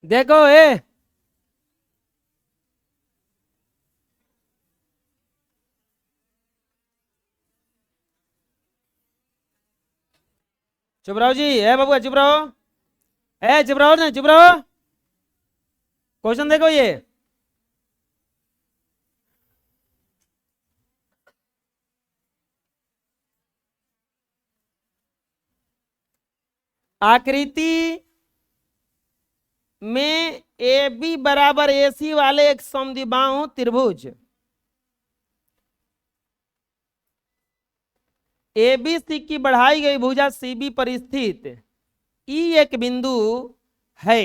देखो ए, चुप रहो जी। ए बाबू चुप रहो। ए चुप रहो ना, चुप रहो। क्वेश्चन देखो ये। आकृति में ए बी बराबर ए सी वाले एक समद्विबाहु त्रिभुज ए बी सी की बढ़ाई गई भुजा सी बी पर स्थित ई एक बिंदु है।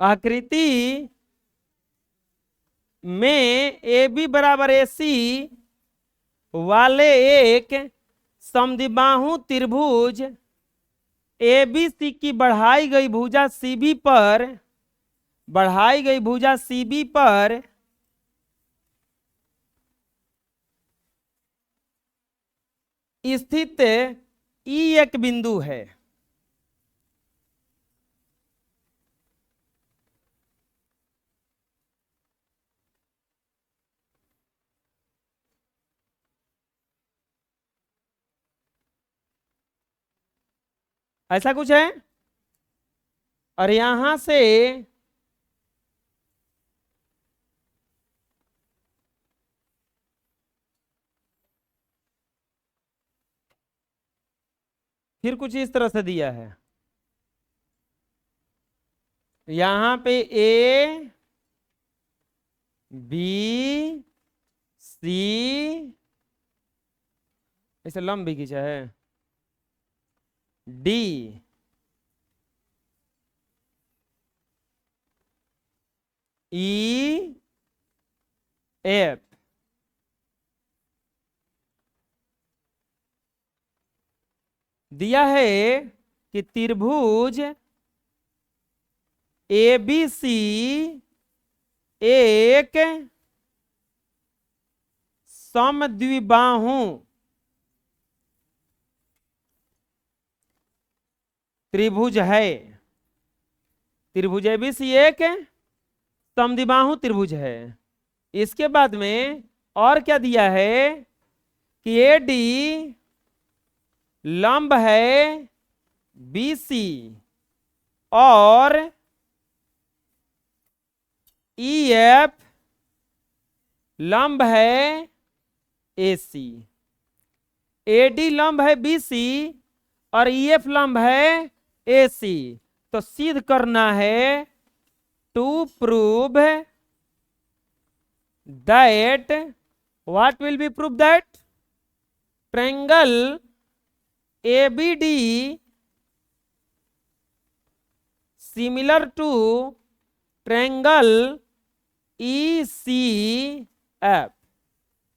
आकृति में ए बी बराबर ए सी वाले एक समद्विबाहु त्रिभुज ए बी सी की बढ़ाई गई भुजा सी बी पर स्थित ई एक बिंदु है। ऐसा कुछ है। और यहां से फिर कुछ इस तरह से दिया है। यहां पे ए बी सी ऐसे लंब भी खींचा है, डी ई एफ दिया है कि त्रिभुज ए बी सी एक समद्विबाहु त्रिभुज है। त्रिभुज ए बी सी एक समद्विबाहु त्रिभुज है। इसके बाद में और क्या दिया है कि ए डी लंब है बी सी और ई एफ लंब है ए सी। ए डी लंब है बी सी और ई एफ लंब है ए सी। तो सिद्ध करना है to prove that, what will be prove that triangle ABD similar to triangle ECF।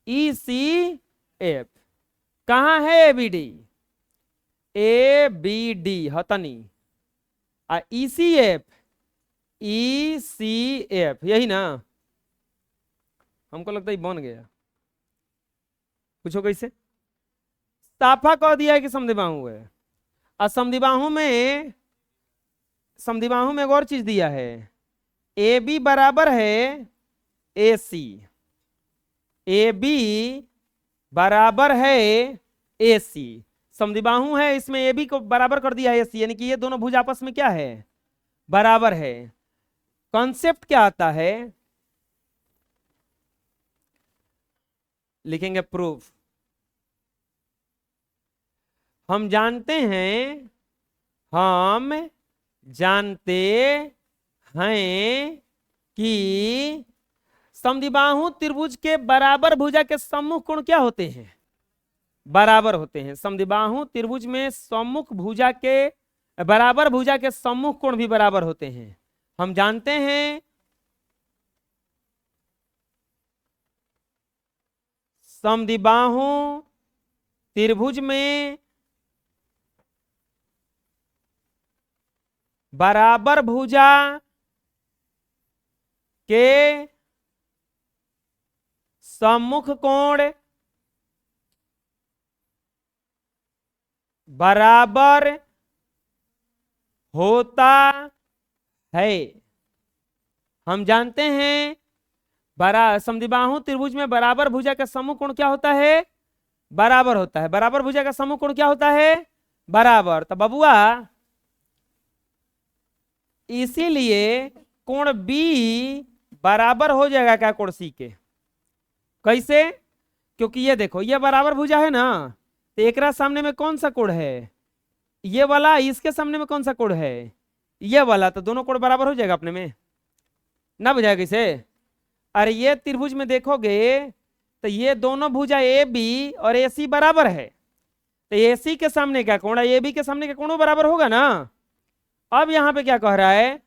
ECF कहाँ है ABD? ABD हतनी आ ECF ECF यही ना। हमको लगता है बन गया। पूछो कैसे। साफा कह दिया है कि समद्विबाहु है। और समद्विबाहु में एक और चीज दिया है, ए बी बराबर है ए सी। ए बी बराबर है ए सी, समद्विबाहु है, इसमें ए बी को बराबर कर दिया है ए सी, यानी कि ये दोनों भुज आपस में क्या है, बराबर है। कॉन्सेप्ट क्या आता है, लिखेंगे प्रूफ। हम जानते हैं, हम जानते हैं कि समद्विबाहु त्रिभुज के बराबर भुजा के सम्मुख कोण क्या होते हैं, बराबर होते हैं। समद्विबाहु त्रिभुज में सम्मुख भुजा के बराबर भुजा के सम्मुख कोण भी बराबर होते हैं। हम जानते हैं समद्विबाहु त्रिभुज में बराबर भुजा के सम्मुख कोण बराबर होता है। हम जानते हैं समद्विबाहु त्रिभुज में बराबर भुजा का सम्मुख कोण क्या होता है, बराबर होता है। बराबर भुजा का सम्मुख कोण क्या होता है, बराबर। तो बबुआ इसीलिए कोण बी बराबर हो जाएगा क्या कोण सी के, कैसे, क्योंकि ये देखो ये बराबर भुजा है ना, तो एकरा सामने में कौन सा कोण है, ये वाला, इसके सामने में कौन सा कोण है, ये वाला, तो दोनों कोण बराबर हो जाएगा अपने में, ना बुझाएगा इसे। अरे ये त्रिभुज में देखोगे तो ये दोनों भुजा ए बी और ए सी बराबर है, तो ए सी के सामने क्या कोण है, ए बी के सामने का कोण बराबर होगा ना। अब यहां पे क्या कह रहा है,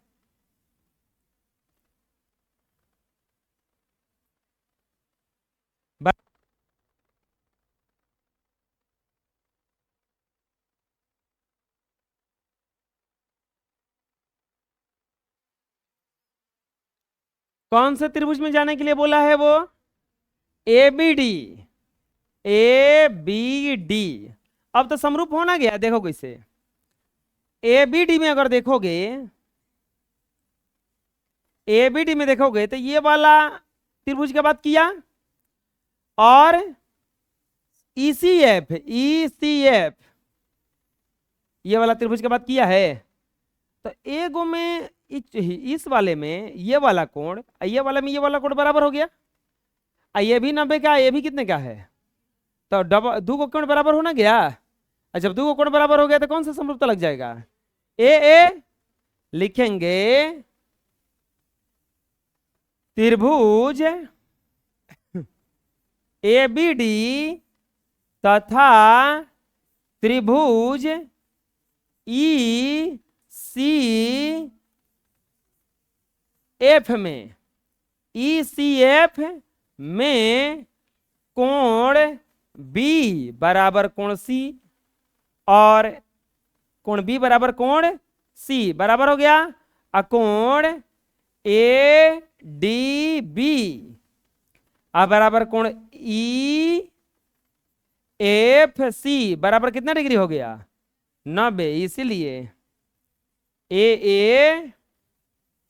कौन से त्रिभुज में जाने के लिए बोला है वो, A B D, A B D. अब तो समरूप होना गया, देखो कैसे, ए बी डी में अगर देखोगे, ए बी डी में देखोगे तो ये वाला त्रिभुज की बात किया, और ECF, ECF ये वाला त्रिभुज की बात किया है। तो एगो में इस वाले में ये वाला कोण, ये वाला में ये वाला कोण बराबर हो गया, ये भी 90 का, ये भी कितने का है, तो डबल दो को कोण बराबर होना गया। जब दो को कोण बराबर हो गया तो कौन सा समरूपता लग जाएगा, ए लिखेंगे त्रिभुज ए बी डी तथा त्रिभुज ई सी एफ में, ECF में कोण बी बराबर कोण सी, और कोण बी बराबर कोण सी बराबर हो गया, कोण ए डी बी बराबर कोण ई एफ सी बराबर कितना डिग्री हो गया, 90। इसीलिए ए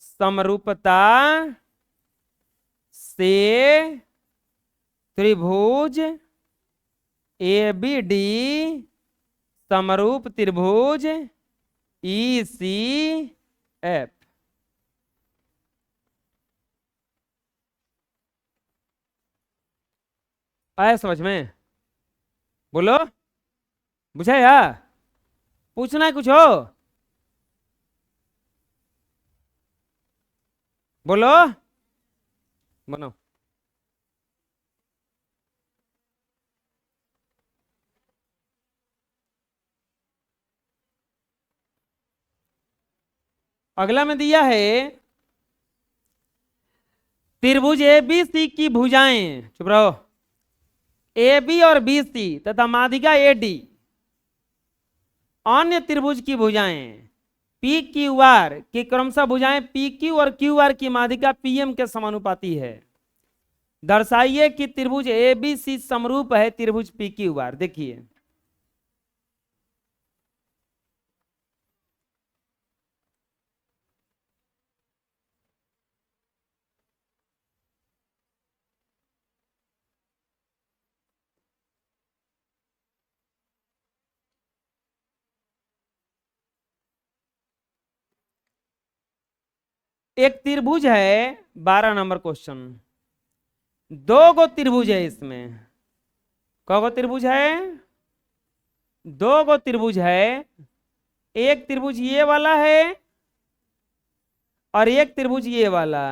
समरूपता से त्रिभुज ए बी डी समरूप त्रिभुज ECF। आया समझ में, बोलो, बुझाया, पूछना है कुछ हो, बोलो, बनो। अगला में दिया है त्रिभुज ए बी सी की भुजाएं, चुप रहो, ए बी और बी सी तथा माध्यिका ए डी, अन्य त्रिभुज की भुजाएं पी क्यू आर की क्रमशः भुजाएं पी क्यू और क्यू आर की माध्यिका पीएम के समानुपाती है। दर्शाइए कि त्रिभुज ए बी सी समरूप है त्रिभुज पी क्यू आर। देखिए एक त्रिभुज है, 12 नंबर क्वेश्चन, दो गो त्रिभुज है इसमें। कौ त्रिभुज है? दो गो त्रिभुज है। एक त्रिभुज ये वाला है और एक त्रिभुज ये वाला।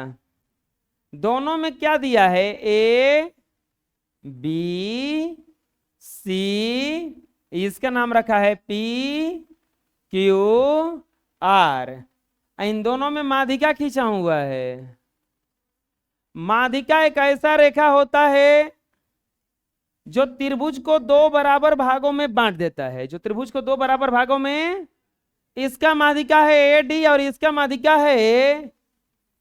दोनों में क्या दिया है? ए बी सी, इसका नाम रखा है पी क्यू आर। इन दोनों में माध्यिका खींचा हुआ है। माध्यिका एक ऐसा रेखा होता है जो त्रिभुज को दो बराबर भागों में बांट देता है। जो त्रिभुज को दो बराबर भागों में, इसका माध्यिका है एडी और इसका माध्यिका है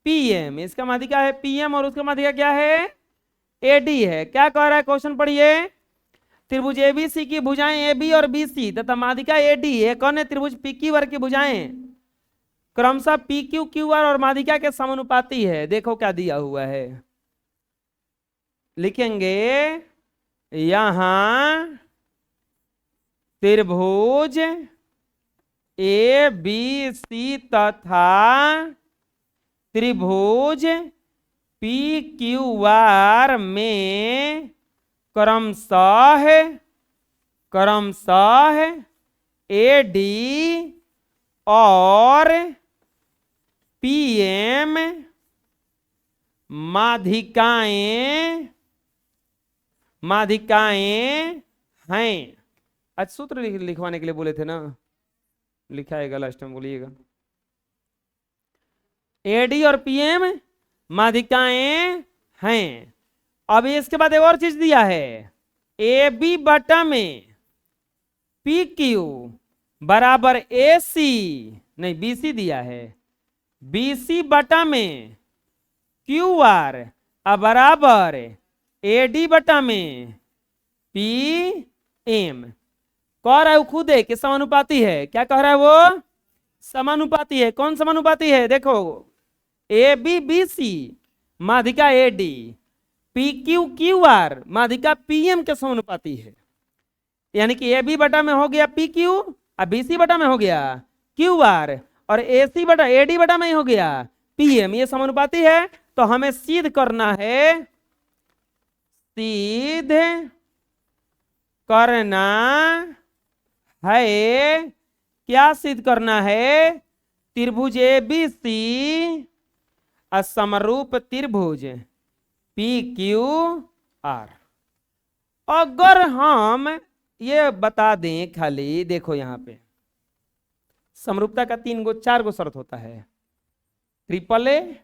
पीएम। इसका माध्यिका है पीएम और उसका माध्यिका क्या है? एडी है। क्या कह रहा है क्वेश्चन पढ़िए। त्रिभुज एबीसी की भुजाएं एबी और बीसी तथा माध्यिका एडी है। कौन है? त्रिभुज पीक्यूआर की भुजाएं क्रमशः पी क्यू क्यू आर और माध्यिका के समानुपाती है। देखो क्या दिया हुआ है, लिखेंगे यहां त्रिभुज ए बी सी तथा त्रिभुज पी क्यू आर में क्रमशः ए डी और पीएम माध्यिकाएं हैं। आज सूत्र लिखवाने के लिए बोले थे ना, लिखा है लास्ट टाइम, बोलिएगा। एडी और पीएम माध्यिकाएं हैं। अब इसके बाद एक और चीज दिया है, ए बी बटा में पी क्यू बराबर ए सी, नहीं बी सी दिया है, बी सी बटा में क्यू आर बराबर ए डी बटा में पी एम। कह रहा है वो खुद है कि समानुपाती है। क्या कह रहा है वो? समानुपाती है। कौन समानुपाती है? देखो, ए बी बी सी माध्यिका A D, P Q Q R माध्यिका पीएम के समानुपाती है। यानी कि ए बी बटा में हो गया पी क्यू और बी सी बटा में हो गया क्यू आर और ए सी बटा ए डी बटा में ही हो गया पीएम। ये समानुपाती है। तो हमें सिद्ध करना है, सिद्ध करना है। क्या सिद्ध करना है? त्रिभुज ए बी सी असमरूप त्रिभुज पी क्यू आर। अगर हम ये बता दें, खाली देखो यहां पे समरूपता का 4 गो शर्त होता है, triple A,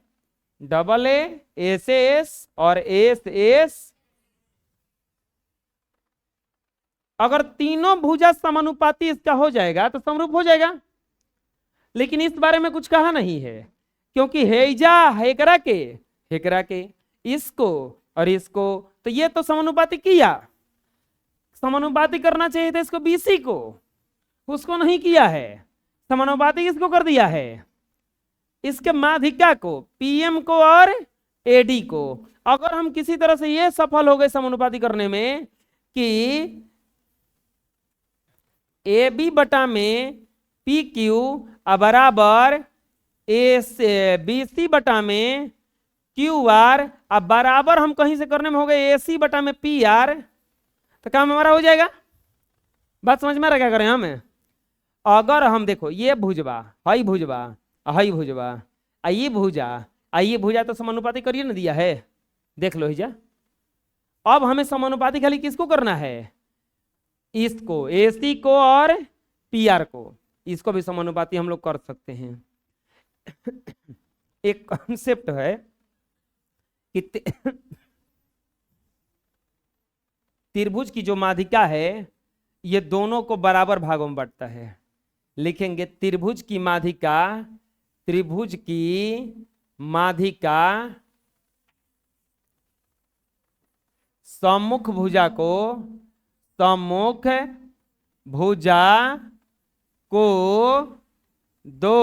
double A, S S और एस एस। अगर तीनों भुजा समानुपाती इसका हो जाएगा तो समरूप हो जाएगा। लेकिन इस बारे में कुछ कहा नहीं है, क्योंकि हेजा हेकरा के इसको और इसको, तो ये तो समानुपाती किया। समानुपाती करना चाहिए था इसको बीसी को, उसको नहीं किया है। समानुपाती किसको कर दिया है? इसके माध्यिका को, पीएम को और एडी को। अगर हम किसी तरह से ये सफल हो गए समानुपाती करने में कि ए बी बटा में पी क्यू बराबर ए बी सी बटा में क्यू आर बराबर हम कहीं से करने में हो गए ए सी बटा में पी आर, तो काम हमारा हो जाएगा। बात समझ में आ रहा? क्या करें हमें? अगर हम देखो ये भुजवा, हई भुजवा, हई भुजवा, ये भुजा, ये भुजा तो समानुपाती करिए ना दिया है, देख लो हिजा। अब हमें समानुपाती खाली किसको करना है? इसको, एसी को और पीआर को। इसको भी समानुपाती हम लोग कर सकते हैं। एक कॉन्सेप्ट है कि त्रिभुज की जो माध्यिका है ये दोनों को बराबर भागों में बांटता है। लिखेंगे त्रिभुज की माध्यिका, त्रिभुज की माध्यिका सम्मुख भुजा को, सम्मुख भुजा को दो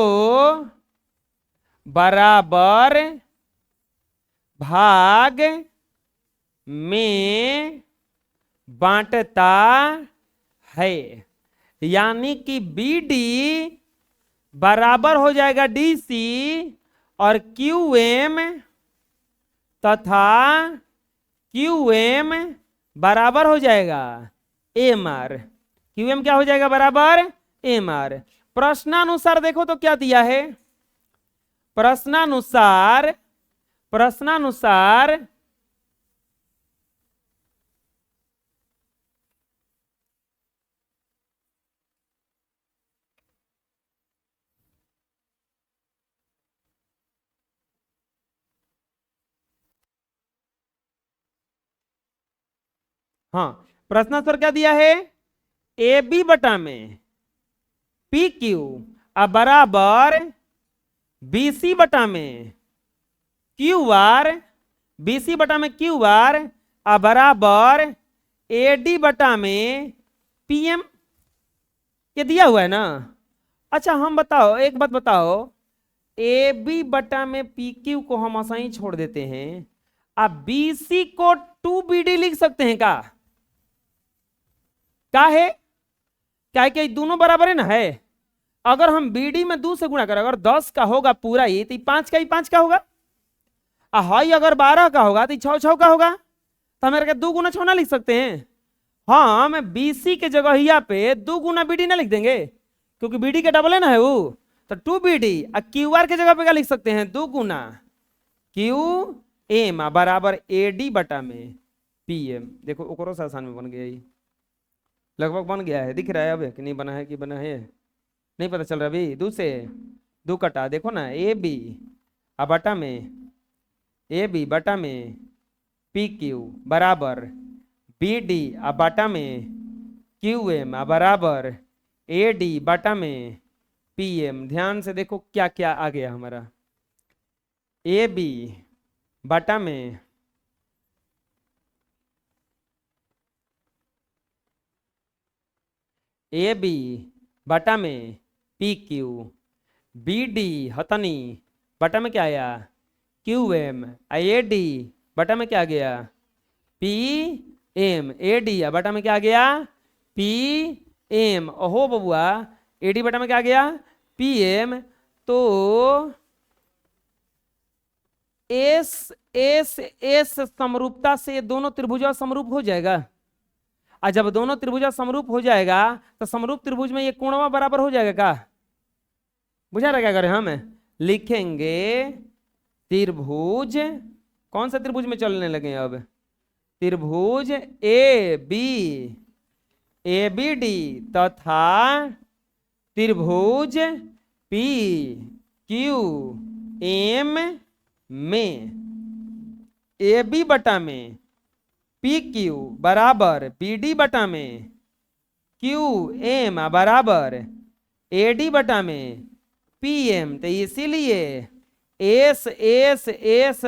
बराबर भाग में बांटता है। यानी कि बी डी बराबर हो जाएगा डी सी और क्यू एम तथा क्यू एम बराबर हो जाएगा एम आर। क्यू एम क्या हो जाएगा? बराबर एम आर। प्रश्नानुसार देखो तो क्या दिया है? प्रश्नानुसार हाँ, प्रश्नानुसार क्या दिया है? ए बी बटा में पी क्यू बराबर बी सी बटा में क्यू आर, बी सी बटा में क्यू आर बराबर ए डी बटा में पी एम। ये दिया हुआ है ना? अच्छा हम बताओ, एक बात बताओ, ए बी बटा में पी क्यू को हम आसानी छोड़ देते हैं, अब बी सी को टू बी डी लिख सकते हैं क्या? क्या है? क्या है कि दोनों बराबर है ना? है। अगर हम बी डी में 2 से गुणा करें, अगर 10 का होगा पूरा ये तो 5 का ही 5 का होगा। हाई अगर 12 का होगा तो 6 का होगा। तो हमें 2 गुना 6 ना लिख सकते हैं? हाँ, हम बीसी के जगह यहाँ पे 2 गुना बीडी ना लिख देंगे, क्योंकि बीडी के डबल है ना है वो, तो 2 बीडी। क्यू आर के जगह पे क्या लिख सकते हैं? 2 गुना क्यू एम बराबर ए डी बटा में पी एम। देखो ओकरो से आसान में बन गया, ये लगभग बन गया है। दिख रहा है अब कि नहीं बना है? कि बना है नहीं पता चल रहा अभी। 2 से 2 कटा, देखो ना, ए बी बटा में ए बी बटा में पी क्यू बराबर बी डी बटा में क्यू एम बराबर ए डी बटा में पी एम। ध्यान से देखो क्या क्या आ गया हमारा। ए बी बटा में ए बी बटा में पी क्यू, बी डी हतनी बटा में क्या आया? Q M. ए डी बटा में क्या आ गया? P M. ए डी बटा में क्या आ गया? P M. ओहो बबुआ, ए डी बटा में क्या आ गया? P M. तो एस एस एस समरूपता से दोनों त्रिभुजा समरूप हो जाएगा। और जब दोनों त्रिभुजा समरूप हो जाएगा तो समरूप त्रिभुज में ये कोणवा बराबर हो जाएगा का? बुझा रहा? क्या करें हम? लिखेंगे त्रिभुज, कौन सा त्रिभुज में चलने लगे अब? त्रिभुज ए बी डी तथा त्रिभुज पी क्यू एम में ए बी बटा में पी क्यू बराबर बी डी बटा में क्यू एम बराबर ए डी बटा में पी एम। तो इसीलिए एस एस एस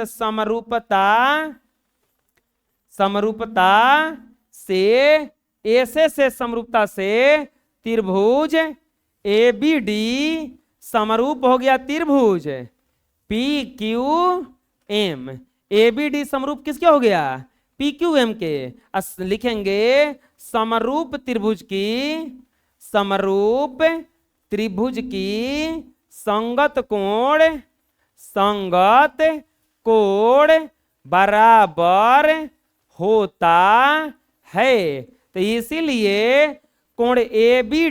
समरूपता से ऐसे से समरूपता से त्रिभुज ए बी डी समरूप हो गया त्रिभुज P Q M. A B D समरूप किसके हो गया? पी क्यू एम के। लिखेंगे समरूप त्रिभुज की संगत कोण बराबर होता है। तो इसीलिए कोण ए बी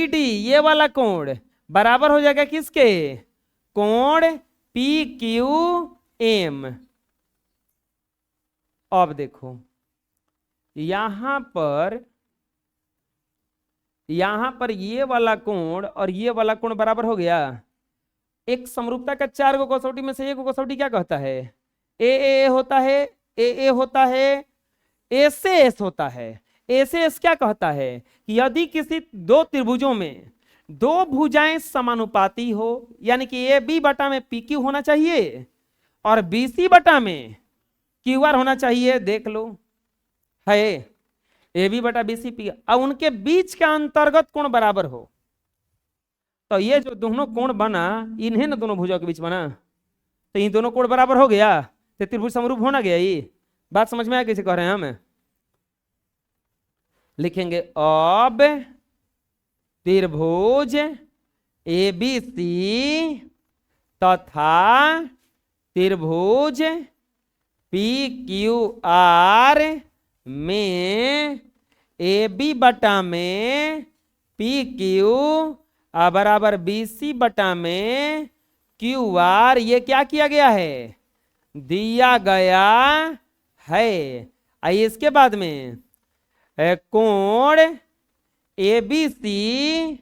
डी ये वाला कोण बराबर हो जाएगा किसके? कोण पी क्यू एम। अब देखो यहां पर ये वाला कोण और ये वाला कोण बराबर हो गया। एक समरूपता का 4 गो कसौटी में से एक कसौटी क्या कहता है? ए होता है, ए होता है, ए से एस होता है। ए से एस क्या कहता है कि यदि किसी 2 त्रिभुजों में 2 भुजाएं समानुपाती हो, यानी कि ए बी बटा में पी क्यू होना चाहिए और बी सी बटा में क्यू आर होना चाहिए। देख लो है ए बी बटा बी सी पी, अब उनके बीच का अंतर्गत कोण बराबर हो। तो ये जो दोनों कोण बना, इन्हें ना दोनों भुजाओं के बीच बना, तो इन दोनों कोण बराबर हो गया, तो त्रिभुज समरूप होना गया। ये बात समझ में आया कैसे कह रहे हैं हम? लिखेंगे अब त्रिभुज ABC तथा त्रिभुज PQR में AB बटा में PQ बराबर BC बटा में QR, ये क्या किया गया है, दिया गया है। आइए इसके बाद में कोण ABC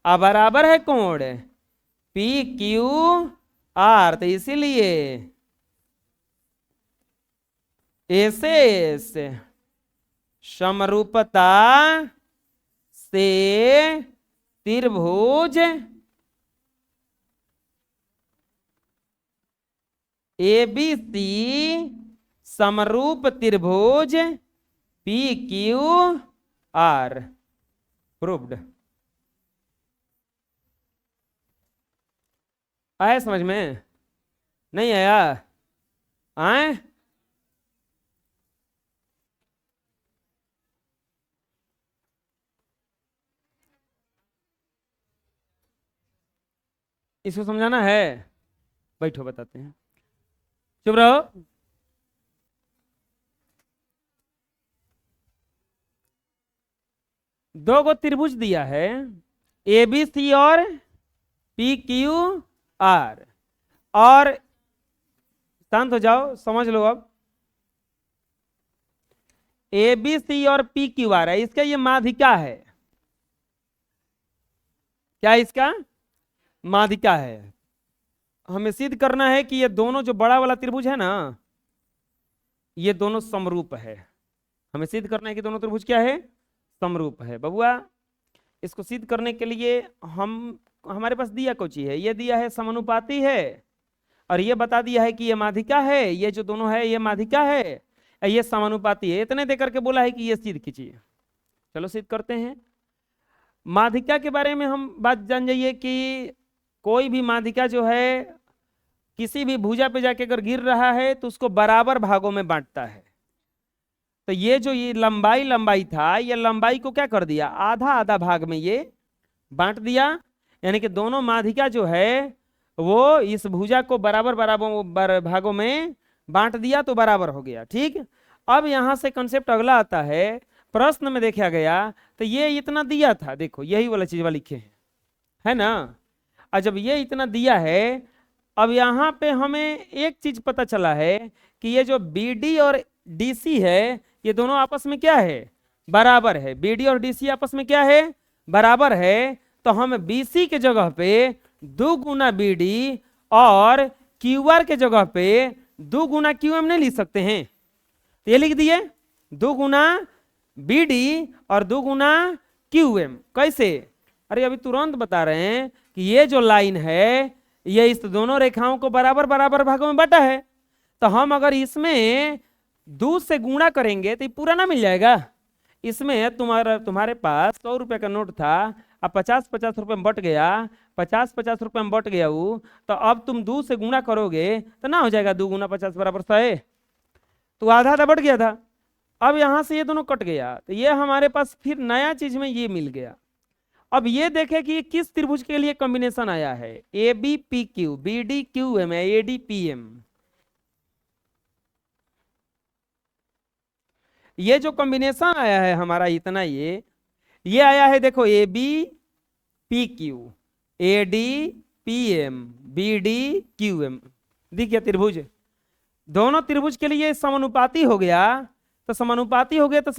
बराबर है कोण PQR, तो इसीलिए एसेस समरूपता से त्रिभुज ABC समरूप त्रिभुज PQR प्रूव्ड। आया समझ में? नहीं आया? आए? इसको समझाना है? बैठो बताते हैं, चुप रहो। दो गो त्रिभुज दिया है ABC और PQR, और शांत हो जाओ, समझ लो। अब ABC और PQR है, इसका ये माध्यिका है। क्या इसका माध्यिका है? हमें सिद्ध करना है कि ये दोनों जो बड़ा वाला त्रिभुज है ना, ये दोनों समरूप है। हमें सिद्ध करना है कि दोनों त्रिभुज क्या है, समरूप है। बबुआ इसको सिद्ध करने के लिए हमारे पास दिया कुछ ही है, ये दिया है समानुपाती है, और ये बता दिया है कि ये माध्यिका है। ये जो दोनों है ये माध्यिका है, ये समानुपाती है। इतने देकर के बोला है कि ये सिद्ध कीजिए। चलो सिद्ध करते हैं। माध्यिका के बारे में हम बात जान जाइए कि कोई भी माध्यिका जो है किसी भी भुजा पे जाके अगर गिर रहा है तो उसको बराबर भागों में बांटता है। तो ये जो ये लंबाई था, ये लंबाई को क्या कर दिया, आधा आधा भाग में ये बांट दिया। यानी कि दोनों माध्यिका जो है वो इस भुजा को बराबर बराबर भागों में बांट दिया तो बराबर हो गया। ठीक, अब यहां से कंसेप्ट अगला आता है। प्रश्न में देखा गया तो ये इतना दिया था, देखो यही वाला चीज वाला लिखे हैं, है ना। और जब ये इतना दिया है, अब यहाँ पे हमें एक चीज पता चला है कि ये जो BD और DC है, ये दोनों आपस में क्या है, बराबर है। BD और DC आपस में क्या है, बराबर है। तो हम BC के जगह पे 2 गुना BD और QR के जगह पे 2 गुना QM नहीं लिख सकते हैं? तो ये लिख दिए 2 गुना BD और 2 गुना QM। कैसे? अरे अभी तुरंत बता रहे हैं कि ये जो लाइन है ये इस दोनों रेखाओं को बराबर बराबर भागों में बांटा है। तो हम अगर इसमें 2 से गुणा करेंगे तो ये पूरा ना मिल जाएगा। इसमें तुम्हारे पास 100 रुपये का नोट था, अब 50-50 रुपये में बट गया, 50-50 रुपये में बट गया वो, तो अब तुम 2 से गुणा करोगे तो ना हो जाएगा 2 गुना 50 बराबर 100, तो आधा आधा बट गया था। अब यहां से ये दोनों कट गया, तो ये हमारे पास फिर नया चीज में ये मिल गया। अब ये देखें कि किस त्रिभुज के लिए कॉम्बिनेशन आया है, ABPQ, BDQM, ADPM। ये जो कॉम्बिनेशन आया है हमारा इतना, ये आया है, देखो ABPQ, ADPM, BDQM, दिख गया त्रिभुज। दोनों त्रिभुज के लिए समानुपाती हो गया। तो समानुपाती हो गया तो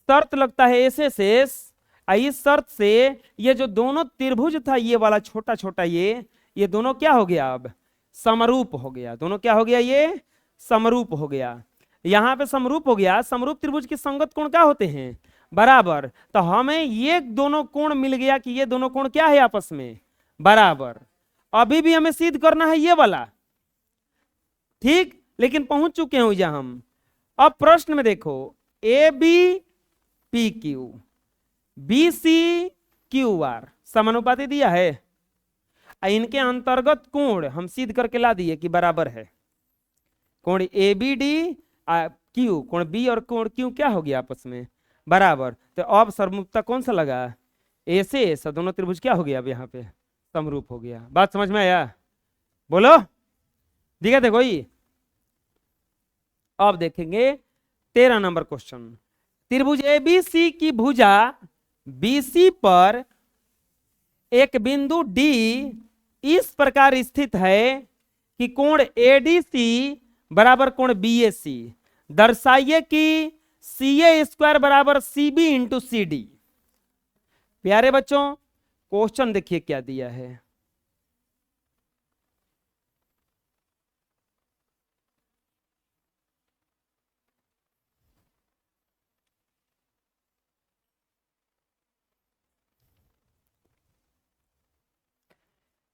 शर्त लगता है एसएसएस। इस शर्त से ये जो दोनों त्रिभुज था, ये वाला छोटा छोटा ये दोनों क्या हो गया, अब समरूप हो गया। दोनों क्या हो गया, ये समरूप हो गया। यहाँ पे समरूप हो गया। समरूप त्रिभुज के संगत कोण क्या होते हैं, बराबर। तो हमें ये दोनों कोण मिल गया कि ये दोनों कोण क्या है, आपस में बराबर। अभी भी हमें सिद्ध करना है ये वाला, ठीक, लेकिन पहुंच चुके हैं जहां हम। अब प्रश्न में देखो, ABPQ, BCQR समानुपाती दिया है। इनके अंतर्गत कोण हम सिद्ध करके ला दिए कि बराबर है। कोण ABDQ, कोण B और कोण Q क्या हो गया, आपस में बराबर। तो अब सर्वमुक्ता कौन सा लगा, ए से ऐसा दोनों त्रिभुज क्या हो गया अब यहाँ पे समरूप हो गया। बात समझ में आया? बोलो, दिक्कत है कोई? अब देखेंगे 13 नंबर क्वेश्चन। त्रिभुज एबीसी की भुजा बीसी पर एक बिंदु डी इस प्रकार स्थित है कि कोण एडीसी बराबर कोण बीएसी। दर्शाइए कि सी स्क्वायर बराबर C B into C D. प्यारे बच्चों, क्वेश्चन देखिए क्या दिया है।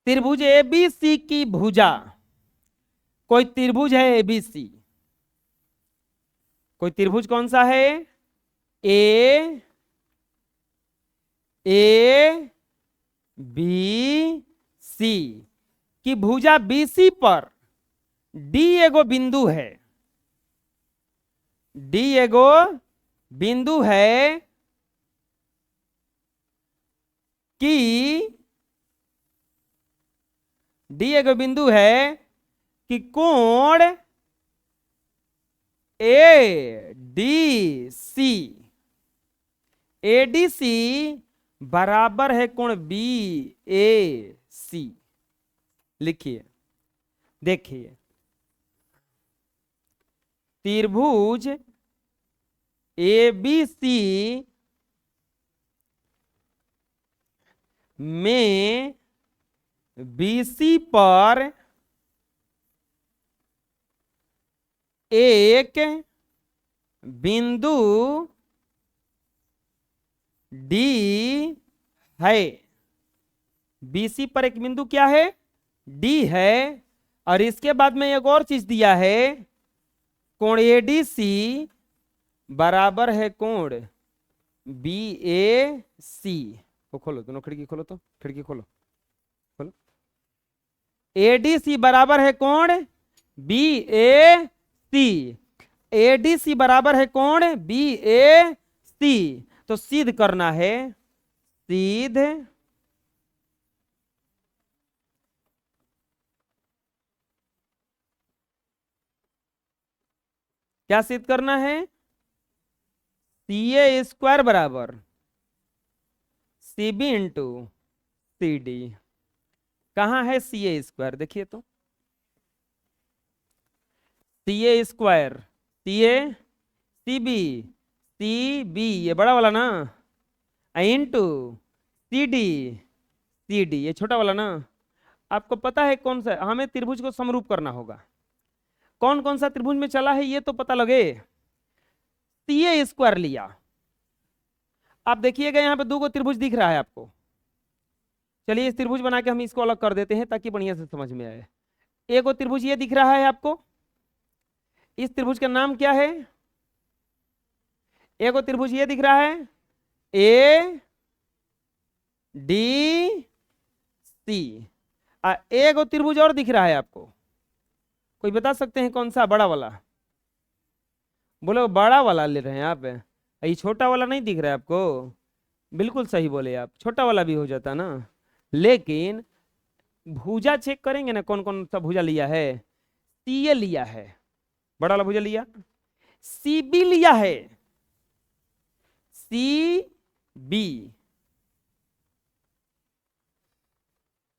त्रिभुज एबीसी की भुजा, कोई त्रिभुज है एबीसी, कोई त्रिभुज कौन सा है? ए बी सी की भुजा बीसी पर डी एगो बिंदु है, डी एगो बिंदु है कि डी एगो बिंदु है कि कोण ए डी सी, एडीसी बराबर है कोण बी ए सी। लिखिए, देखिए, त्रिभुज एबीसी में बीसी पर एक बिंदु डी है। बीसी पर एक बिंदु क्या है? डी है। और इसके बाद में एक और चीज दिया है, कोण एडीसी बराबर है कोण बी ए सी। वो खोलो, दोनों खिड़की खोलो, तो खिड़की खोलो, खोलो। एडीसी बराबर है कोण बी ए सी, एडीसी बराबर है कोण बी ए सी। तो सिद्ध करना है, सिद्ध क्या सिद्ध करना है? सी ए स्क्वायर बराबर C B into C D. कहां है सी ए स्क्वायर? देखिए तो, सी A square, C A C B ये बड़ा वाला ना, इंटू सी डी ये छोटा वाला ना। आपको पता है कौन सा? हमें त्रिभुज को समरूप करना होगा। कौन कौन सा त्रिभुज में चला है ये तो पता लगे। सी ए स्क्वायर लिया, आप देखिएगा यहाँ पे दो गो त्रिभुज दिख रहा है आपको। चलिए इस त्रिभुज बना के हम इसको अलग कर देते हैं ताकि बढ़िया से समझ में आए। एक गो त्रिभुज ये दिख रहा है आपको, इस त्रिभुज का नाम क्या है? एक गो त्रिभुज ये दिख रहा है ए डी सी। एक गो त्रिभुज और दिख रहा है आपको, कोई बता सकते हैं कौन सा? बड़ा वाला। बोलो, बड़ा वाला ले रहे हैं आप? ये छोटा वाला नहीं दिख रहा है आपको? बिल्कुल सही बोले आप, छोटा वाला भी हो जाता ना। लेकिन भुजा चेक करेंगे ना, कौन कौन सा भुजा लिया है। सी ए लिया है, बड़ा वाला भुजा लिया। सी बी लिया है, सी बी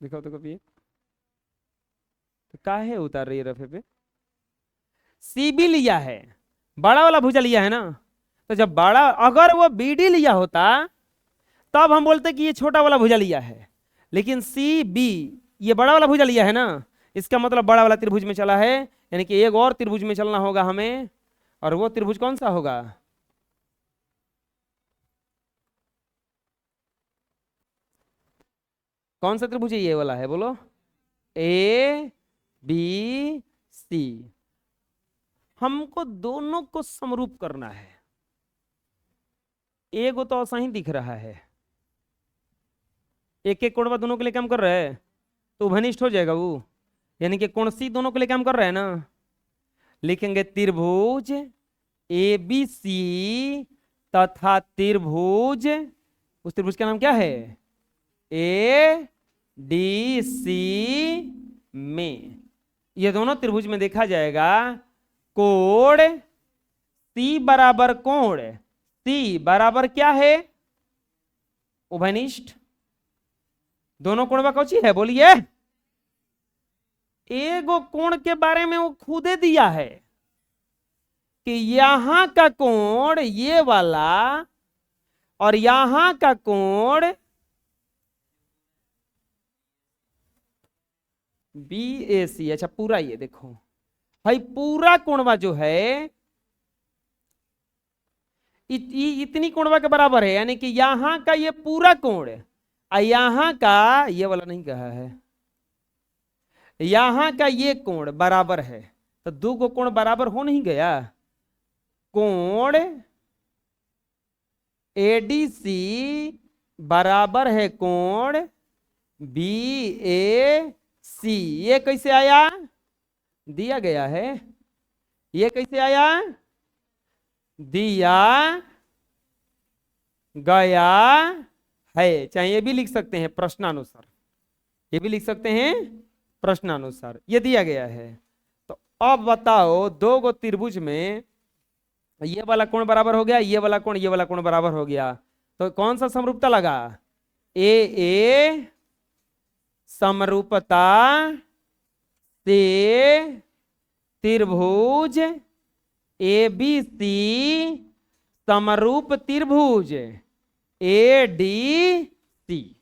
दिखाओ तो कभी, तो काहे उतार रही है रफे पे? सी बी लिया है, बड़ा वाला भुजा लिया है ना। तो जब बड़ा, अगर वो बी डी लिया होता तब हम बोलते कि ये छोटा वाला भुजा लिया है। लेकिन सी बी ये बड़ा वाला भुजा लिया है ना, इसका मतलब बड़ा वाला त्रिभुज में चला है। यानी कि एक और त्रिभुज में चलना होगा हमें, और वो त्रिभुज कौन सा होगा? कौन सा त्रिभुज ये वाला है? बोलो, ए बी सी। हमको दोनों को समरूप करना है। एगो तो ऐसा ही दिख रहा है, एक एक कोण दोनों के लिए काम कर रहा है, तो उभयनिष्ठ हो जाएगा वो। यानी कि कोण सी दोनों के लिए काम कर रहा है ना। लिखेंगे त्रिभुज ए बी सी तथा त्रिभुज उस त्रिभुज का नाम क्या है? ए डी सी में ये दोनों त्रिभुज में देखा जाएगा कोण सी बराबर कोण सी बराबर क्या है? उभयनिष्ठ। दोनों कोण में कौची है बोलिए? एगो कोण के बारे में वो खुदे दिया है कि यहां का कोण ये वाला और यहां का कोण बी ए सी। अच्छा पूरा ये देखो भाई, पूरा कोणवा जो है इतनी कोणवा के बराबर है, यानी कि यहां का ये पूरा कोण और यहां का ये वाला नहीं कहा है, यहां का ये कोण बराबर है। तो दो को कोण बराबर हो नहीं गया? कोण एडीसी बराबर है कोण बी ए सी। ये कैसे आया? दिया गया है। ये कैसे आया? दिया गया है। चाहे ये भी लिख सकते हैं प्रश्नानुसार, ये भी लिख सकते हैं प्रश्नानुसार, ये दिया गया है। तो अब बताओ दो गो त्रिभुज में ये वाला कोण बराबर हो गया, ये वाला कोण, ये वाला कोण बराबर हो गया, तो कौन सा समरूपता लगा? ए समरूपता से त्रिभुज ए बी सी समरूप त्रिभुज ए डी सी।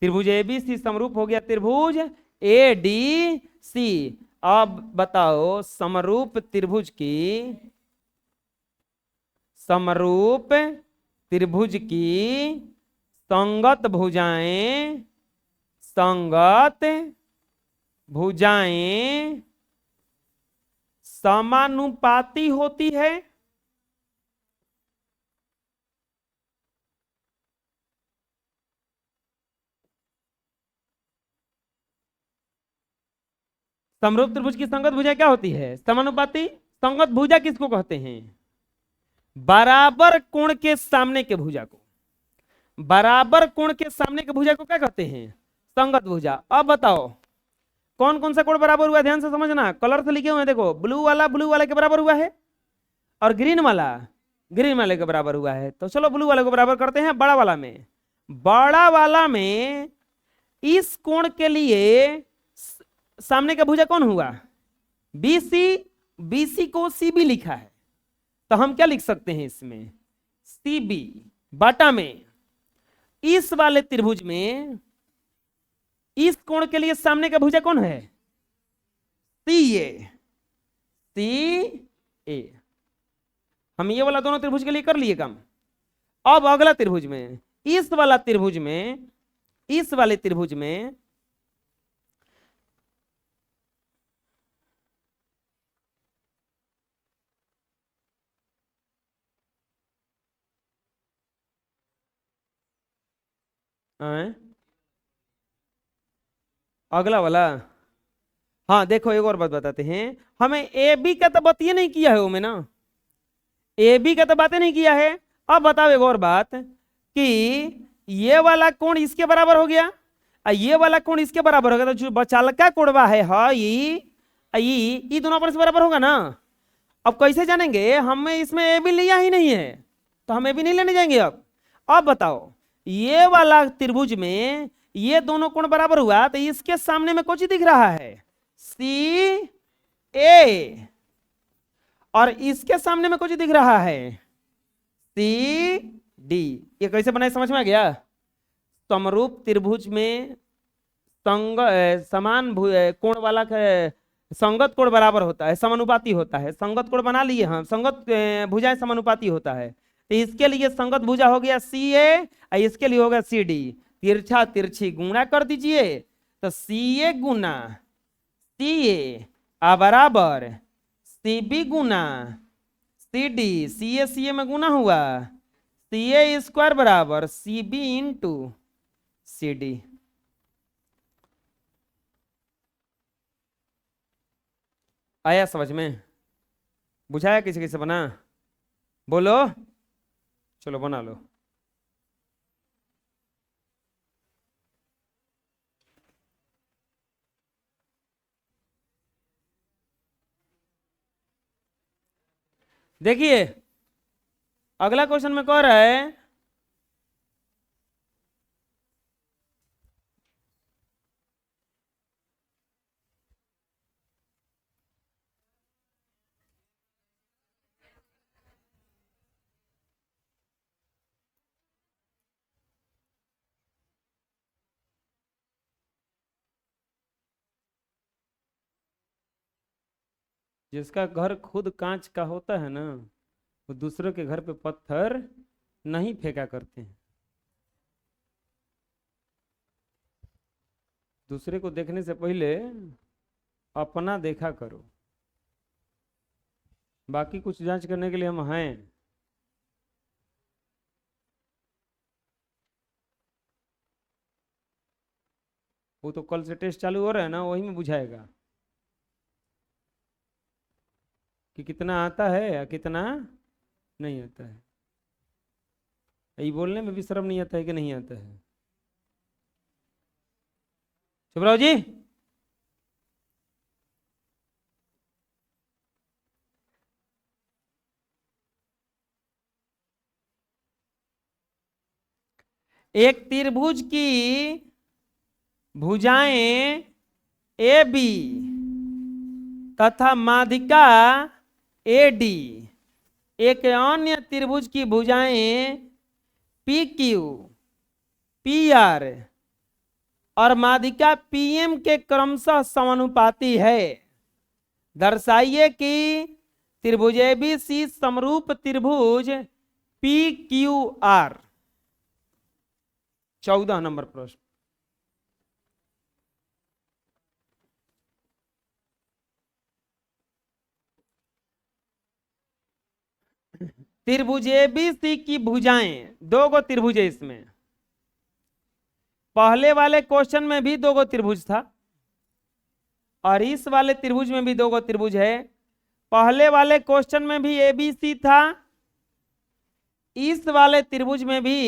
त्रिभुज ए बी सी समरूप हो गया त्रिभुज ए डी सी। अब बताओ समरूप त्रिभुज की संगत भुजाएं समानुपाती होती है। समरूप त्रिभुज की संगत भुजा क्या होती है? समानुपाती। संगत भुजा किसको कहते हैं? बराबर कोण के सामने के भुजा को, बराबर कोण के सामने के भुजा को क्या कहते हैं? संगत भुजा। अब बताओ कौन कौन सा कोण बराबर हुआ? ध्यान से समझना, कलर से लिखे हुए हैं देखो, ब्लू वाला के बराबर हुआ है और ग्रीन वाले के बराबर हुआ है। तो चलो ब्लू वाले को बराबर करते हैं बड़ा वाला में इस कोण के लिए सामने का भुजा कौन हुआ? बीसी को सीबी लिखा है, तो हम क्या लिख सकते हैं इसमें? सीबी बाटा में इस वाले त्रिभुज में इस कोण के लिए सामने का भुजा कौन है? सी ए। हम ये वाला दोनों त्रिभुज के लिए कर लिए काम। अब अगला त्रिभुज में, इस वाले त्रिभुज में अगला वाला, हाँ देखो एक और बात बताते हैं, हमें ए बी का तो बात ये नहीं किया है वो में ना, ए बी का तो बातें नहीं किया है। अब बताओ एक और बात कि ये वाला कोण इसके बराबर हो गया और ये वाला कोण इसके बराबर हो गया, तो जो बचालका कोणवा है ये दोनों आपस में बराबर होगा ना। अब कैसे जानेंगे? हमें इसमें ए बी लिया ही नहीं है, तो हम ए बी नहीं लेने जाएंगे। अब बताओ ये वाला त्रिभुज में ये दोनों कोण बराबर हुआ, तो इसके सामने में कुछ दिख रहा है? सी ए, और इसके सामने में कुछ दिख रहा है? C D. ये कैसे बनाए समझ में आ गया? समरूप त्रिभुज में समान कोण वाला संगत कोण बराबर होता है, समानुपाती होता है। संगत कोण बना लिए हम, संगत भुजाएं समानुपाती होता है। तो इसके लिए संगत भुजा हो गया सी ए और इसके लिए होगा सी डी। तिरछा तिरछी गुणा कर दीजिए, तो सी ए गुना सी ए बराबर सी बी गुना सी डी। सी ए में गुना हुआ, सी ए स्क्वायर बराबर C B into C D. आया समझ में? बुझाया? किसी किसी बना? बोलो, चलो बना लो। देखिए अगला क्वेश्चन में कह रहा है जिसका घर खुद कांच का होता है ना, वो दूसरों के घर पे पत्थर नहीं फेंका करते हैं। दूसरे को देखने से पहले अपना देखा करो, बाकी कुछ जांच करने के लिए हम हैं। वो तो कल से टेस्ट चालू हो रहा है ना, वही में बुझाएगा कि कितना आता है या कितना नहीं आता है। ये बोलने में भी शर्म नहीं आता है कि नहीं आता है। चुप रहो जी। एक त्रिभुज की भुजाएं ए बी तथा माध्यिका ए डी एक अन्य त्रिभुज की भुजाएं पी क्यू पी आर और माध्यिका पी एम के क्रमशः समानुपाती है। दर्शाइए कि त्रिभुज एबीसी समरूप त्रिभुज पी क्यू आर। 14 नंबर प्रश्न। त्रिभुज एबीसी की भुजाएं, दो गो त्रिभुज है इसमें। पहले वाले क्वेश्चन में भी दो गो त्रिभुज था और इस वाले त्रिभुज में भी दो गो त्रिभुज है। पहले वाले क्वेश्चन में भी एबीसी था, इस वाले त्रिभुज में भी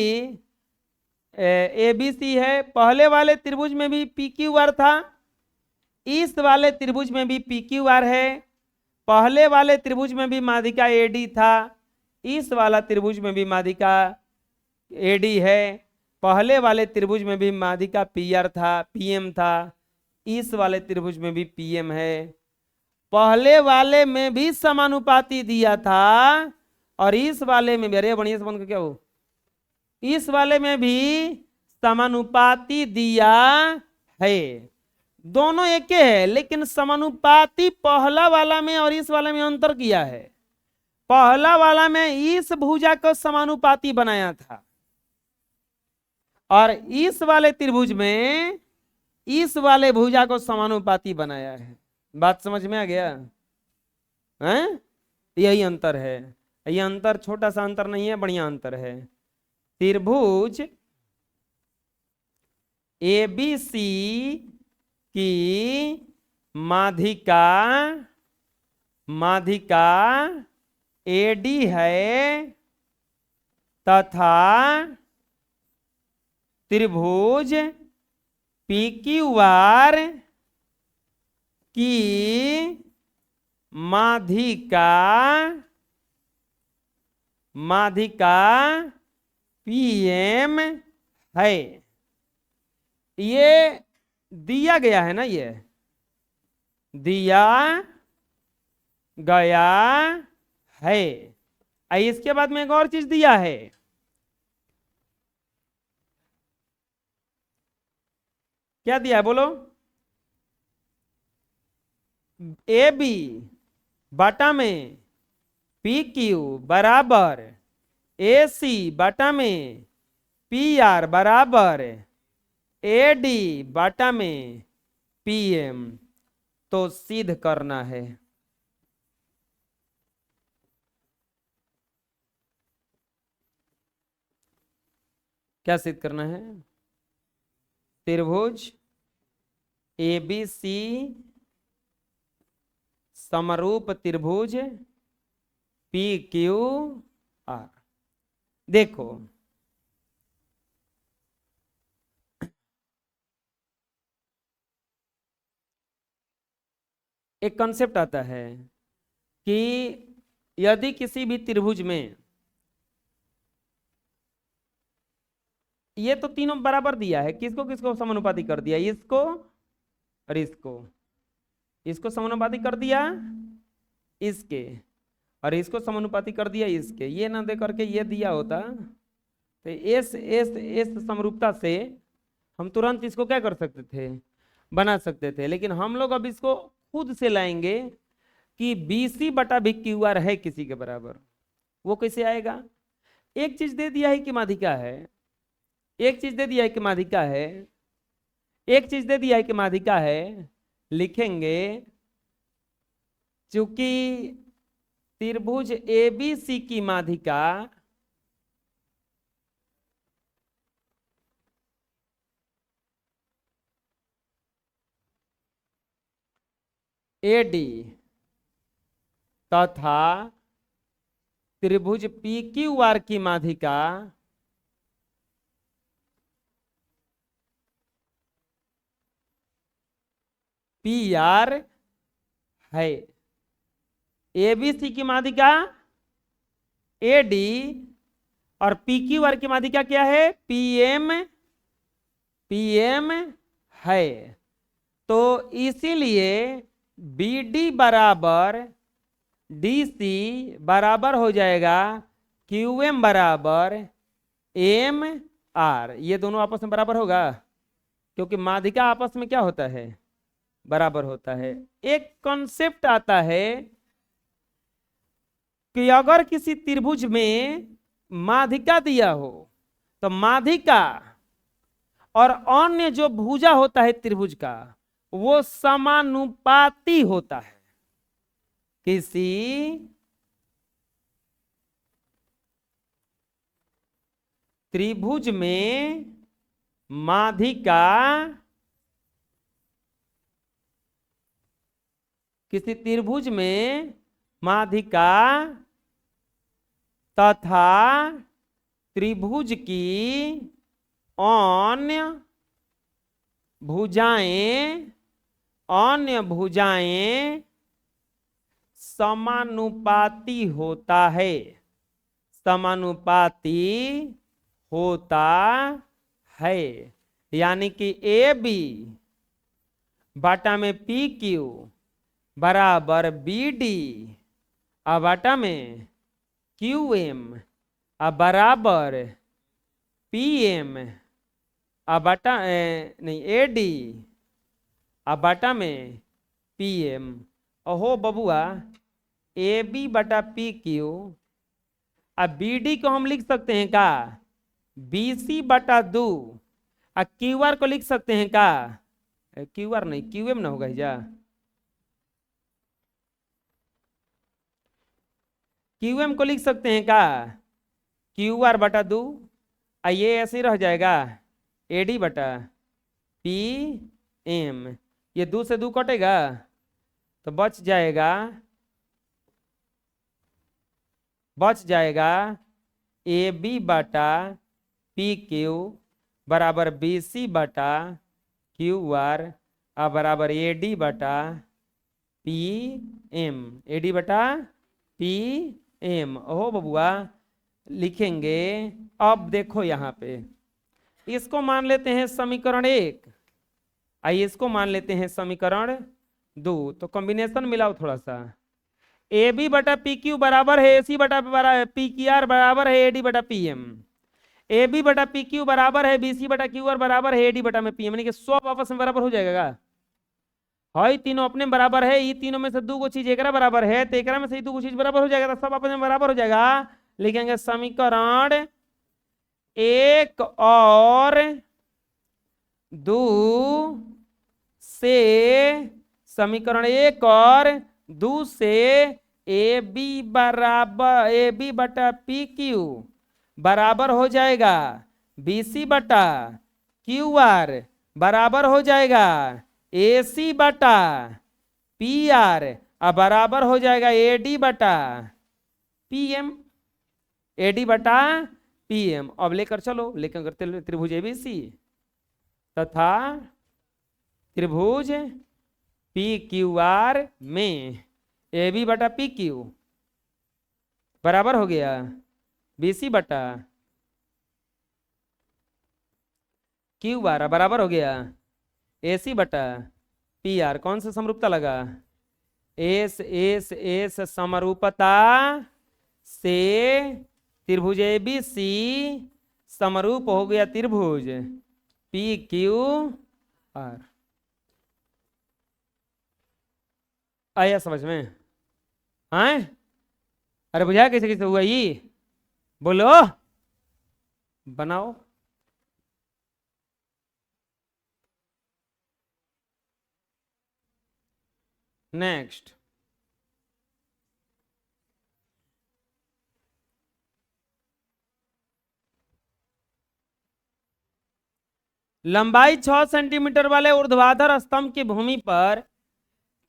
एबीसी है। पहले वाले त्रिभुज में भी पी क्यू आर था, इस वाले त्रिभुज में भी पी क्यू आर है। पहले वाले त्रिभुज में भी माध्यिका एडी था, इस वाला त्रिभुज में भी माध्यिका एडी है। पहले वाले त्रिभुज में भी माध्यिका पी आर था, पीएम था, इस वाले त्रिभुज में भी पीएम है। पहले वाले में भी समानुपाती दिया था और इस वाले में भी, अरे बढ़िया समझ के क्या हो, इस वाले में भी समानुपाती दिया है। दोनों एक है लेकिन समानुपाती पहला वाला में और इस वाले में अंतर किया है। पहला वाला में इस भुजा को समानुपाती बनाया था और इस वाले त्रिभुज में इस वाले भुजा को समानुपाती बनाया है। बात समझ में आ गया हैं? यही अंतर है। यह अंतर छोटा सा अंतर नहीं है, बढ़िया अंतर है। त्रिभुज एबीसी की माध्यिका एडी है तथा त्रिभुज पीक्यूआर की माध्यिका पीएम है। ये दिया गया है ना, ये दिया गया है। इसके बाद में एक और चीज दिया है, क्या दिया है बोलो? ए बी बटा में पी क्यू बराबर ए सी बटा में पी आर बराबर ए डी बटा में पी एम। तो सिद्ध करना है। क्या सिद्ध करना है? त्रिभुज एबीसी समरूप त्रिभुज पी क्यू आर। देखो एक कंसेप्ट आता है कि यदि किसी भी त्रिभुज में, ये तो तीनों बराबर दिया है, किसको किसको समानुपाती कर दिया, इसको और इसको समानुपाती कर दिया इसके, और इसको समानुपाती कर दिया इसके, ये ना दे करके ये दिया होता तो इस समरूपता से हम तुरंत इसको क्या कर सकते थे, बना सकते थे। लेकिन हम लोग अब इसको खुद से लाएंगे कि BC बटा BQR है किसी के बराबर। वो कैसे आएगा? एक चीज दे दिया है कि माध्यिका है, एक चीज दे दिया है कि माध्यिका है, एक चीज दे दिया है कि माध्यिका है, लिखेंगे चूंकि त्रिभुज ABC की माध्यिका AD तथा त्रिभुज PQR की माध्यिका PR है। ABC की माध्यिका AD और PQR की माध्यिका क्या है, PM है। तो इसीलिए BD बराबर DC बराबर हो जाएगा QM बराबर MR। ये दोनों आपस में बराबर होगा क्योंकि माध्यिका आपस में क्या होता है, बराबर होता है। एक कॉन्सेप्ट आता है कि अगर किसी त्रिभुज में माध्यिका दिया हो तो माध्यिका और अन्य जो भुजा होता है त्रिभुज का वो समानुपाती होता है। किसी त्रिभुज में माध्यिका, किसी त्रिभुज में माध्यिका तथा त्रिभुज की अन्य भुजाएं समानुपाती होता है, समानुपाती होता है। यानी कि AB बाटा में PQ बराबर BD और बाटा में QM और बराबर PM और बाटा नहीं AD और बाटा में PM। ओहो बबुआ, AB बटा PQ अब BD को हम लिख सकते हैं का BC बटा 2 और QR को लिख सकते हैं का QR नहीं QM ना होगा जा, QM को लिख सकते हैं का QR बटा 2 और ये ऐसे रह जाएगा AD बटा PM। ये 2 से 2 कटेगा तो बच जाएगा AB बटा PQ बराबर BC बटा QR और बराबर AD बटा PM, AD बटा PM। ओहो बबुआ, लिखेंगे। अब देखो यहाँ पे इसको मान लेते हैं समीकरण 1, आइए इसको मान लेते हैं समीकरण 2। तो कॉम्बिनेशन मिलाओ थोड़ा सा। AB बटा PQ बराबर है AC बटा PQR बराबर है AD बटा PM। AB बटा PQ बराबर है BC बटा QR बराबर है AD बटा में PM। यानी कि सब आपस में बराबर हो जाएगा। हाँ, तीनों अपने बराबर है, ये तीनों में से 2 गो चीज एकरा बराबर है तो एकरा में से 2 गो चीज बराबर हो जाएगा, तो सब आपस में बराबर हो जाएगा। लिखेंगे समीकरण 1 और 2 से, समीकरण 1 और 2 से AB बराबर AB बटा PQ बराबर हो जाएगा BC बटा QR बराबर हो जाएगा AC बटा PR और बराबर हो जाएगा AD बटा PM, AD बटा PM। अब लेकर चलो, लेकर करते त्रिभुज ABC तथा त्रिभुज PQR में AB बटा PQ बराबर हो गया BC बटा Q12 बराबर हो गया AC बटा PR। कौन सा समरूपता लगा? एस एस एस समरूपता से त्रिभुज ABC समरूप हो गया त्रिभुज PQR। आया समझ में? आए? अरे बुझाया कैसे कैसे हुआ ये? बोलो, बनाओ। नेक्स्ट, लंबाई 6 सेंटीमीटर वाले ऊर्ध्वाधर स्तंभ की भूमि पर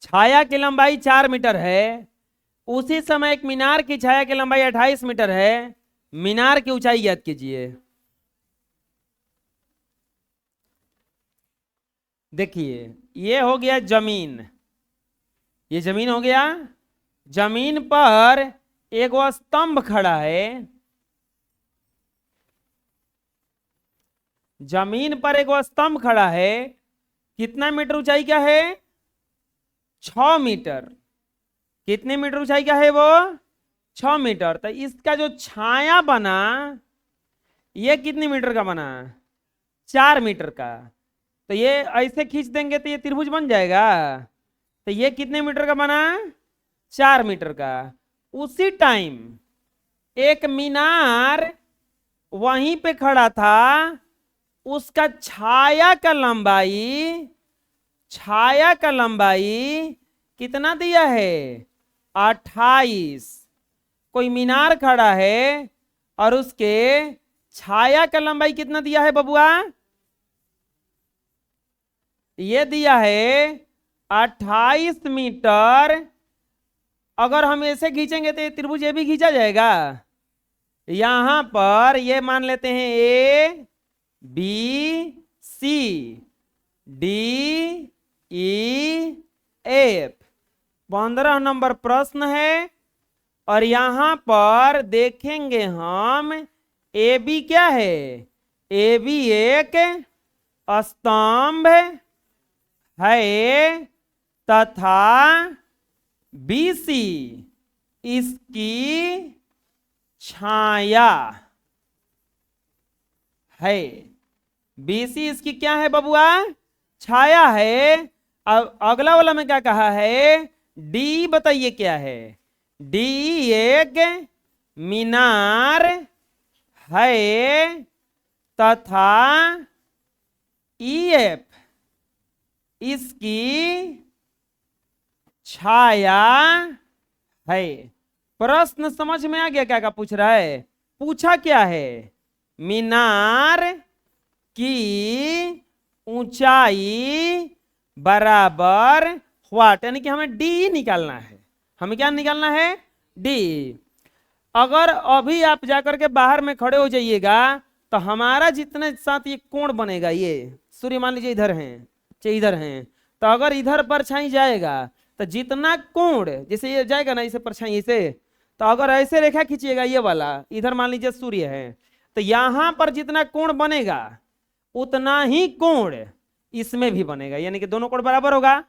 छाया की लंबाई 4 मीटर है। उसी समय एक मीनार की छाया की लंबाई 28 मीटर है। मीनार की ऊंचाई ज्ञात कीजिए। देखिए, ये हो गया जमीन, ये जमीन हो गया। जमीन पर एक वो स्तंभ खड़ा है। जमीन पर एक वो स्तंभ खड़ा है। कितना मीटर ऊंचाई क्या है? 6 मीटर। कितने मीटर ऊंचाई क्या है वो? 6 मीटर। तो इसका जो छाया बना ये कितने मीटर का बना? 4 मीटर का। तो ये ऐसे खींच देंगे तो ये त्रिभुज बन जाएगा। तो ये कितने मीटर का बना? 4 मीटर का। उसी टाइम एक मीनार वहीं पे खड़ा था। उसका छाया का लंबाई कितना दिया है? 28। कोई मीनार खड़ा है और उसके छाया का लंबाई कितना दिया है बबुआ? ये दिया है 28 मीटर। अगर हम ऐसे खींचेंगे तो ये त्रिभुज ये भी खींचा जाएगा। यहां पर ये मान लेते हैं ABC DEF। 15 नंबर प्रश्न है। और यहां पर देखेंगे हम AB क्या है? AB एक स्तंभ है तथा BC इसकी छाया है। BC इसकी क्या है बबुआ? छाया है। अब अगला वाला में क्या कहा है? D बताइए क्या है? D एक मीनार है तथा EF इसकी छाया है। प्रश्न समझ में आ गया? क्या क्या पूछ रहा है? पूछा क्या है? मीनार की ऊंचाई बराबर व्हाट, यानी कि हमें डी निकालना है। हमें क्या निकालना है? डी। अगर अभी आप जाकर के बाहर में खड़े हो जाइएगा तो हमारा जितने साथ ये कोण बनेगा, ये सूर्य मान लीजिए इधर हैं चाहे इधर हैं, तो अगर इधर परछाई जाएगा तो जितना कोण, जैसे ये जाएगा ना इसे परछाई ऐसे, तो अगर ऐसे रेखा खींचिएगा ये वाला, इधर मान लीजिए सूर्य है, तो यहां पर जितना कोण बनेगा उतना ही कोण इसमें भी बनेगा, यानी कि दोनों कोण बराबर होगा।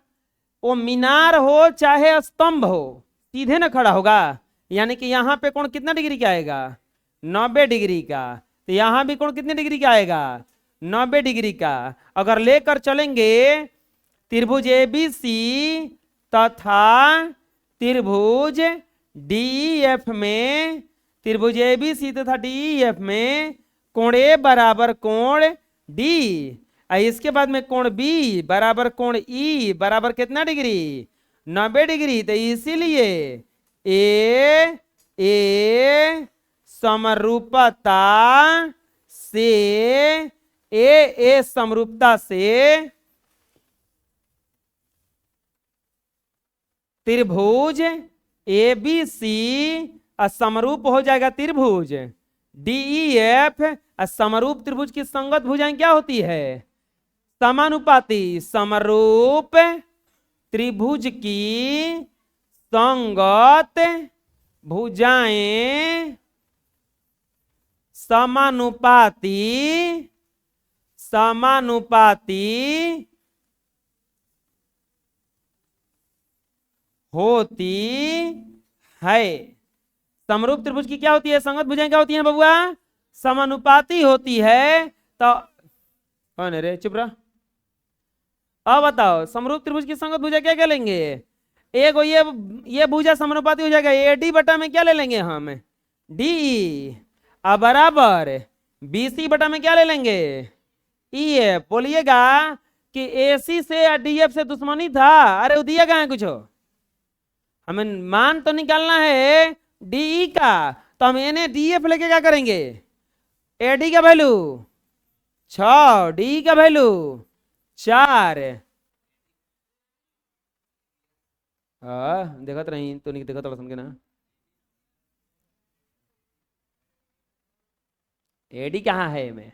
वो मीनार हो चाहे स्तंभ हो सीधे ना खड़ा होगा, यानी कि यहाँ पे कोण कितना डिग्री का आएगा? 90 डिग्री का। तो यहां भी कोण कितने डिग्री का आएगा? 90 डिग्री का। अगर लेकर चलेंगे त्रिभुज ABC तथा त्रिभुज DEF में, त्रिभुज ABC तथा DEF में कोण A बराबर कोण D, इसके बाद में कोण B बराबर कोण E बराबर कितना डिग्री? 90 डिग्री। तो इसीलिए ए समरूपता से ए समरूपता से त्रिभुज ABC समरूप हो जाएगा त्रिभुज DEF। समरूप त्रिभुज की संगत भुजाएं क्या होती है? समानुपाती। समरूप त्रिभुज की संगत भुजाएं समानुपाती समानुपाती होती है। समरूप त्रिभुज की क्या होती है? संगत भुजाएं क्या होती हैं बबुआ? समानुपाती होती है। तो कौन है रे? चुप रहा। अब बताओ समरूप त्रिभुज की संगत भुजा क्या क्या लेंगे? एक ये भुजा समानुपाती हो जाएगा, एडी बटा में क्या ले लेंगे हम? डी। अब बराबर बीसी बटा में क्या ले लेंगे? E F. बोलिएगा कि एसी से या डीएफ से दुश्मनी था? अरे वो दिया कहाँ है कुछ? हमें मान तो निकालना है डी का, तो हम एन डीएफ लेके क्या करेंगे? एडी का वैल्यू 6, डी का वैल्यू 4। देखा तो नहीं तो नहीं देखा तो समझे ना। एडी कहाँ है? मैं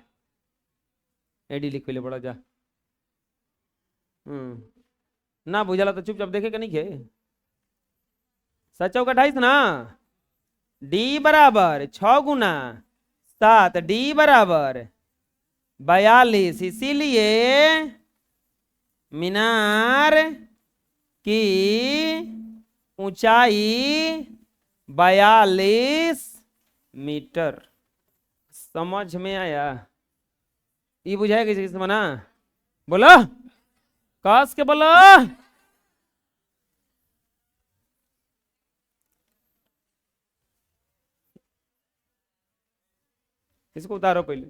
एडी लिख पहले पड़ा जा। ना बुझाला तो चुपचाप देखे का नहीं खे। 7 चौका 28 ना। डी बराबर 6 गुना 7, डी बराबर 42। इसीलिए मीनार की ऊंचाई 42 मीटर। समझ में आया? ये बुझाएगा किसी मना? बोलो, कस के बोलो। इसको उतारो पहले।